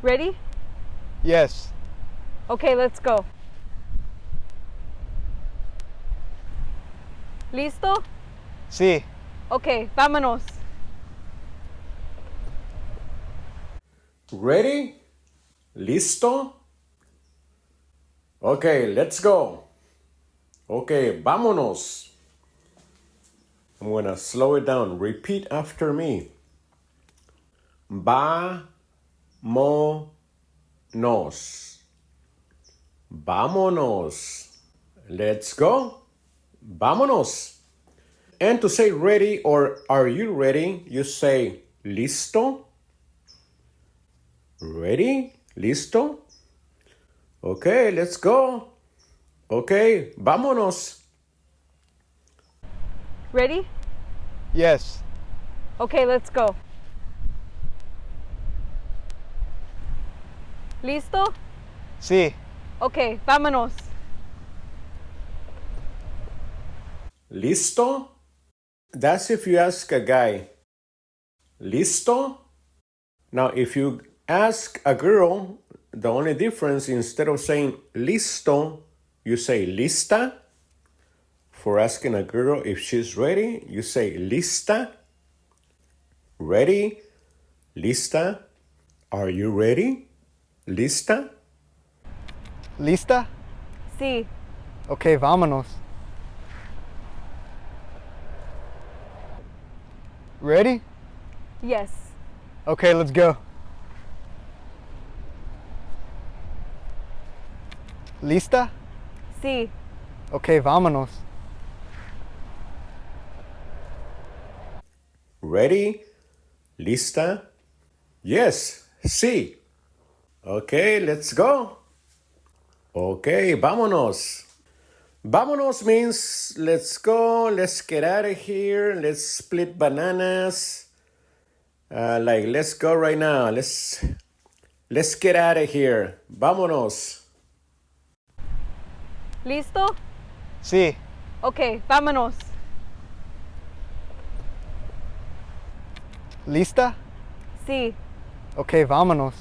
Ready? Yes. Okay, let's go. ¿Listo? Sí. Okay, vámonos. Ready? ¿Listo? Okay, let's go. Okay, vámonos. I'm gonna slow it down. Repeat after me. Vámonos. Vámonos. Let's go. Vámonos. And to say ready or are you ready, you say listo. Ready? Listo? Okay, let's go. Okay, vámonos. Ready? Yes. Okay, let's go. ¿Listo? Sí. Okay, vámonos. Listo? That's if you ask a guy, listo? Now, if you ask a girl, the only difference, instead of saying listo, you say lista. For asking a girl if she's ready, you say lista. Ready? Lista? Are you ready? Lista? ¿Lista? Sí. Okay, vámonos. Ready? Yes. Okay, let's go. ¿Lista? Sí. Okay, vámonos. Ready? Lista? Yes, sí. Okay, let's go. Okay, vámonos. Vámonos means let's go, let's get out of here, let's split bananas. Like let's go right now. Let's get out of here. Vámonos. ¿Listo? Sí. Okay, vámonos. ¿Lista? Sí. Okay, vámonos.